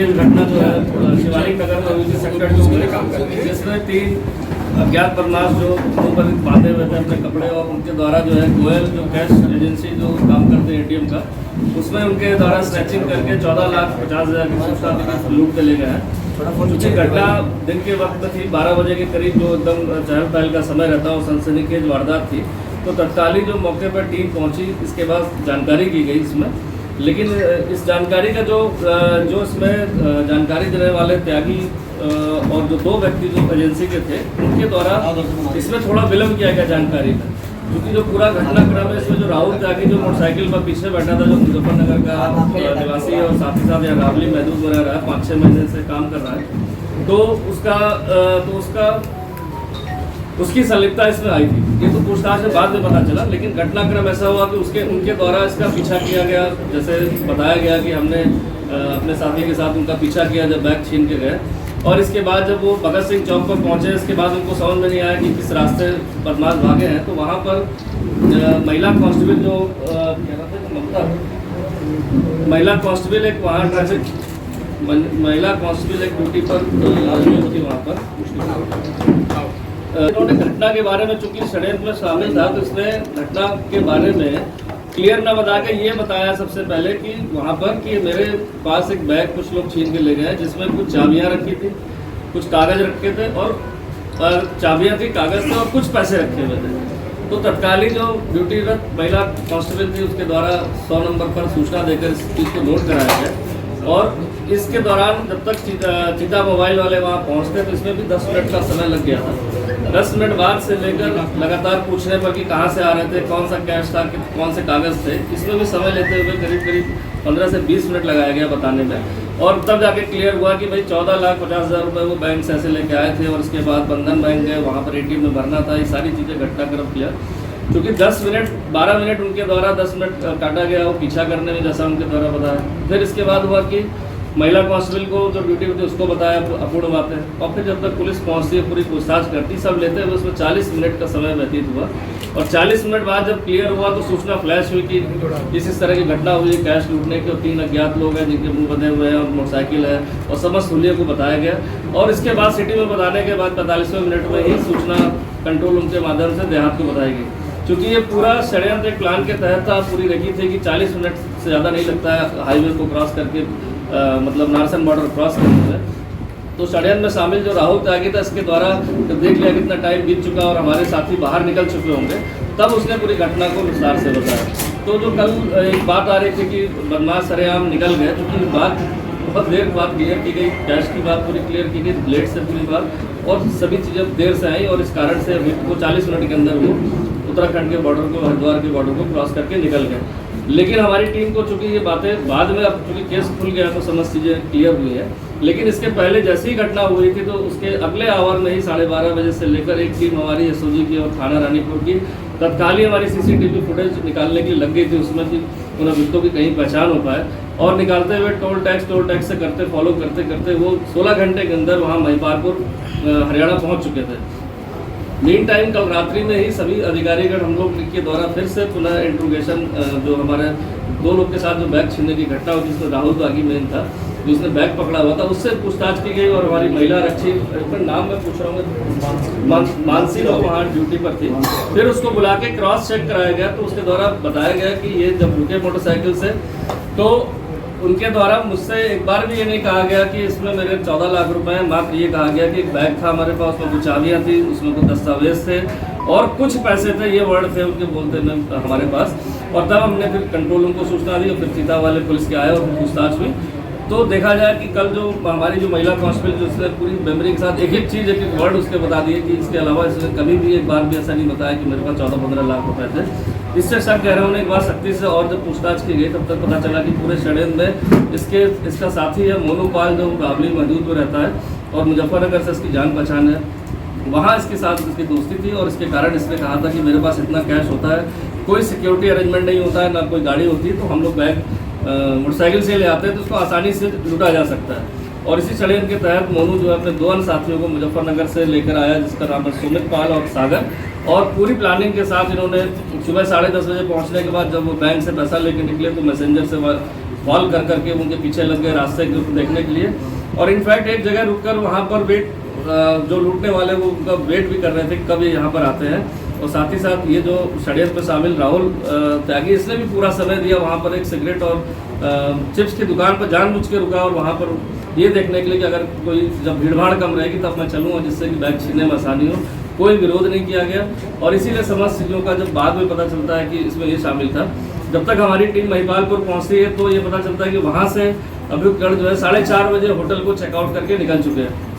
ये घटना जो है शिवालिक नगर में हुई थी सेक्टर 2 में, जिसमें 3 अज्ञात बदमाश जो मुंह पर बांधे हुए थे अपने कपड़े, और उनके द्वारा जो है गोयल जो कैश एजेंसी जो काम करते हैं ATM का, उसमें उनके द्वारा स्नैचिंग करके 14,50,000 की सूचना लूट के ले गए हैं। क्योंकि घटना दिन के वक्त थी, 12 बजे के करीब जो एकदम चहल पहल का समय रहता है, वो सनसनीखेज वारदात थी। तो तत्कालीन जो मौके पर टीम पहुंची, इसके बाद जानकारी की गई इसमें, लेकिन इस जानकारी का जो इसमें जानकारी देने वाले त्यागी और जो 2 व्यक्ति जो एजेंसी के थे, उनके द्वारा इसमें थोड़ा विलम्ब किया गया जानकारी में। क्योंकि जो पूरा घटनाक्रम है, इसमें जो राहुल त्यागी जो मोटरसाइकिल पर पीछे बैठा था, जो मुजफ्फरनगर का निवासी है और साथ ही साथ यहाँ रावली महदूद में रह रहा है, 5-6 महीने से काम कर रहा है, तो उसकी संलिप्तता इसमें आई थी। ये तो पूछताछ में बाद में पता चला, लेकिन घटनाक्रम ऐसा हुआ कि उनके द्वारा इसका पीछा किया गया। जैसे बताया गया कि हमने अपने साथी के साथ उनका पीछा किया जब बैग छीन के गए, और इसके बाद जब वो भगत सिंह चौक पर पहुंचे, इसके बाद उनको समझ में नहीं आया कि किस रास्ते बदमाश भागे हैं। तो वहाँ पर महिला कांस्टेबल जो ममता, महिला कांस्टेबल एक वहाँ ट्रैफिक महिला कांस्टेबल एक ड्यूटी पर थी वहाँ पर। इन्होंने घटना के बारे में, चूंकि षड्यंत्र में शामिल था, तो इसने घटना के बारे में क्लियर ना बता के ये बताया सबसे पहले कि वहाँ पर कि मेरे पास एक बैग कुछ लोग छीन के ले गए, जिसमें कुछ चाबियाँ रखी थी, कुछ कागज़ रखे थे, और चाबियाँ थी, कागज़ थे, और कुछ पैसे रखे हुए थे। तो तत्कालीन जो ड्यूटीरत महिला कांस्टेबल थी, उसके द्वारा 100 नंबर पर सूचना देकर इस चीज़ को नोट कराया गया। और इसके दौरान जब तक चीता मोबाइल वाले वहाँ पहुँचते, तो इसमें भी 10 मिनट का समय लग गया था। 10 मिनट बाद से लेकर लगातार पूछने पर कि कहाँ से आ रहे थे, कौन सा कैश था, कौन से कागज़ थे, इसमें भी समय लेते हुए करीब 15 से 20 मिनट लगाया गया बताने में। और तब जाके क्लियर हुआ कि भाई 14,50,000 रुपये वो बैंक से ऐसे लेके आए थे, और उसके बाद बंधन बैंक गए, वहाँ पर ATM में भरना था। ये सारी चीज़ें घटनाक्रम किया। क्योंकि 12 मिनट उनके द्वारा 10 मिनट काटा गया वो पीछा करने में, जैसा उनके द्वारा बताया। फिर इसके बाद हुआ कि महिला कांस्टेबल को जो ड्यूटी पे थी उसको बताया अपूर्ण बातें, और फिर जब तक पुलिस पहुंचती है, पूरी पूछताछ करती, सब लेते हुए उसमें 40 मिनट का समय व्यतीत हुआ। और 40 मिनट बाद जब क्लियर हुआ तो सूचना फ्लैश हुई कि इस तरह की घटना हुई, कैश लूटने के, 3 अज्ञात लोग हैं जिनके मुंह बंधे हुए हैं और मोटरसाइकिल है, और समस्त हुलिये को बताया गया। और इसके बाद सिटी में बताने के बाद 45वें मिनट में ही सूचना कंट्रोल रूम के माध्यम से देहात को बताई गई। क्योंकि ये पूरा षड्यंत्र एक प्लान के तहत था, पूरी रखी थी कि 40 मिनट से ज़्यादा नहीं लगता है हाईवे को क्रॉस करके, मतलब नारसन बॉर्डर क्रॉस करने में। तो षड्यंत्र में शामिल जो राहुल त्यागी था, इसके द्वारा जब देख लिया कितना टाइम बीत चुका और हमारे साथी बाहर निकल चुके होंगे, तब उसने पूरी घटना को विस्तार से बताया। तो जो कल एक बात आ रही थी कि बदमाश सरेआम निकल गए, तो बात बहुत देर बाद क्लियर की गई, कैश की बात पूरी क्लियर की गई, ब्लेड से पूरी बात, और सभी चीज़ें देर से आई, और इस कारण से वो 40 मिनट के अंदर वो उत्तराखंड के बॉर्डर को, हरिद्वार के बॉर्डर को क्रॉस करके निकल गए। लेकिन हमारी टीम को चूंकि ये बातें बाद में, अब चूँकि केस खुल गया तो समस्त चीज़ें क्लियर हुई है, लेकिन इसके पहले जैसी ही घटना हुई थी, तो उसके अगले आवर में ही 12:30 बजे से लेकर एक टीम हमारी SOG की और थाना रानीपुर की तत्कालीन हमारी CCTV फुटेज निकालने की लग गई थी, उसमें कि उन अभियुक्तों की कहीं पहचान हो पाए। और निकालते हुए टोल टैक्स से फॉलो करते वो 16 घंटे के अंदर वहाँ महिपालपुर हरियाणा पहुँच चुके थे। मीन टाइम कल रात्रि में ही सभी अधिकारीगण हम लोग के द्वारा फिर से पुनः इंट्रोगेशन, जो हमारे 2 लोग के साथ जो बैग छीनने की घटना हुई, जिसमें राहुल त्यागी मेन था, जिसने बैग पकड़ा हुआ था, उससे पूछताछ की गई। और हमारी महिला आरक्षी, नाम मैं पूछ रहा हूँ, मानसी लोग वहाँ ड्यूटी पर थी, फिर उसको बुला के क्रॉस चेक कराया गया। तो उसके द्वारा बताया गया कि ये जब रुके मोटरसाइकिल से, तो उनके द्वारा मुझसे एक बार भी ये नहीं कहा गया कि इसमें मेरे 14 लाख रुपए हैं। मात्र ये कहा गया कि एक बैग था हमारे पास, उसमें कुछ चाबियाँ थी, उसमें कुछ दस्तावेज थे और कुछ पैसे थे, ये वर्ड थे उनके बोलते में हमारे पास। और तब हमने फिर कंट्रोल रूम को सूचना दी, और फिर चीता वाले पुलिस के आए और पूछताछ हुई। तो देखा जाए कि कल जो हमारी जो महिला कांस्टेबल, जो उसने पूरी मेमोरी के साथ एक चीज़, एक वर्ड उसके बता दिए कि इसके अलावा इसने कभी भी एक बार भी ऐसा नहीं बताया कि मेरे पास 14-15 लाख रुपए थे। इससे शक गहरा होने के बाद सख्ती से और जब पूछताछ की गई, तब तक पता चला कि पूरे षड्यंत्र में इसका साथी है मोनू पाल, जो रावली महदूद में रहता है, और मुजफ्फरनगर से इसकी जान पहचान है। वहाँ इसके साथ इसकी दोस्ती थी, और इसके कारण इसने कहा था कि मेरे पास इतना कैश होता है, कोई सिक्योरिटी अरेंजमेंट नहीं होता है, ना कोई गाड़ी होती है, तो हम लोग बैग मोटरसाइकिल से ले आते हैं, तो उसको आसानी से लूटा जा सकता है। और इसी षड्यंत्र के तहत मोनू जो है अपने 2 अन्य साथियों को मुजफ्फरनगर से लेकर आया, जिसका नाम है सुमित पाल और सागर। और पूरी प्लानिंग के साथ इन्होंने सुबह 10:30 बजे पहुंचने के बाद जब वो बैंक से पैसा लेकर निकले, तो मैसेंजर से फॉल कर करके उनके पीछे लग गए रास्ते के देखने के लिए। और इनफैक्ट एक जगह रुककर वहाँ पर वेट, जो लूटने वाले वो उनका वेट भी कर रहे थे कब ये यहाँ पर आते हैं। और साथ ही साथ ये जो षड्यंत्र में शामिल राहुल त्यागी, इसने भी पूरा समय दिया वहाँ पर एक सिगरेट और चिप्स की दुकान पर जानबूझ के रुका और वहाँ पर ये देखने के लिए कि अगर कोई जब भीड़भाड़ कम रहेगी तब मैं चलूँगा, जिससे कि बैग छीनने में आसानी हो। कोई विरोध नहीं किया गया और इसीलिए समस्त चीज़ों का जब बाद में पता चलता है कि इसमें ये शामिल था, जब तक हमारी टीम महिपालपुर पहुँचती है तो ये पता चलता है कि वहाँ से अभियुक्तगण जो है 4:30 बजे होटल को चेकआउट करके निकल चुके हैं।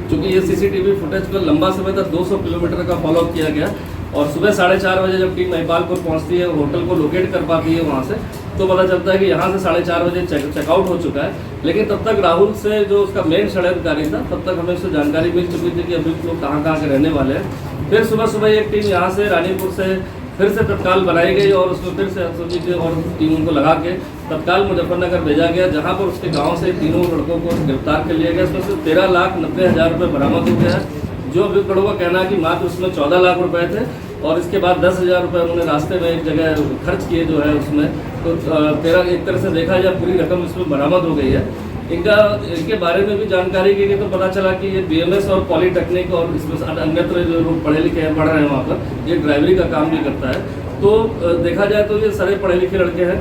क्योंकि ये सीसीटीवी फुटेज पर लंबा समय तक 200 किलोमीटर का फॉलोअप किया गया और सुबह 4:30 बजे जब टीम महिपालपुर पहुंचती है, होटल को लोकेट कर पाती है वहां से, तो पता चलता है कि यहाँ से 4:30 बजे चेकआउट हो चुका है। लेकिन तब तक राहुल से जो उसका मेन षड्यंत्रकारी था, तब तक हमें उससे जानकारी मिल चुकी थी कि अभी लोग कहाँ के रहने वाले हैं। फिर सुबह एक टीम यहाँ से रानीपुर से फिर से तत्काल बनाई गई और उसमें फिर से एसओजी के और टीम को लगा के तत्काल मुजफ्फरनगर भेजा गया, जहाँ पर उसके गाँव से तीनों लड़कों को गिरफ्तार कर लिया गया। इसमें से 13,90,000 रुपये बरामद हो गया है। जो अभियुक्तों का कहना है कि मात्र उसमें 14 लाख रुपए थे और इसके बाद 10,000 रुपये उन्होंने रास्ते में एक जगह खर्च किए जो है उसमें, तो 13 एक तरह से देखा जाए पूरी रकम इसमें बरामद हो गई है। इनके बारे में भी जानकारी की गई तो पता चला कि ये बीएमएस और पॉलीटेक्निक और इसमें अन्यत्र जो लोग पढ़े लिखे हैं, पढ़ रहे हैं वहाँ पर, ये ड्राइवरी का काम भी करता है। तो देखा जाए तो ये सारे पढ़े लिखे लड़के हैं,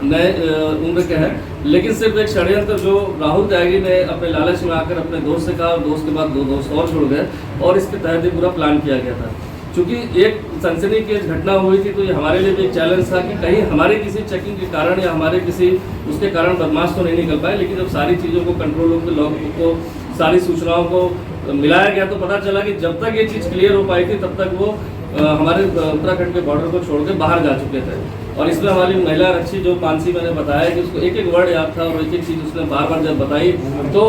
नए उम्र के हैं, लेकिन सिर्फ एक षड्यंत्र जो राहुल त्यागी ने अपने लालच में आकर अपने दोस्त से कहा और दोस्त के बाद 2 दोस्त और छोड़ गए और इसके तहत ही पूरा प्लान किया गया था। क्योंकि एक सनसनीखेज घटना हुई थी तो ये हमारे लिए भी एक चैलेंज था कि कहीं हमारे किसी चेकिंग के कारण या हमारे किसी उसके कारण बदमाश तो नहीं निकल पाए। लेकिन जब सारी चीज़ों को, कंट्रोल रूम के लोगों को, सारी सूचनाओं को मिलाया गया तो पता चला कि जब तक ये चीज़ क्लियर हो पाई थी तब तक वो हमारे उत्तराखंड के बॉर्डर को छोड़ के बाहर जा चुके थे। और इसमें हमारी महिला आरक्षी जो मानसी मैंने बताया कि उसको एक वर्ड याद था और एक चीज़ उसने बार बार जब बताई तो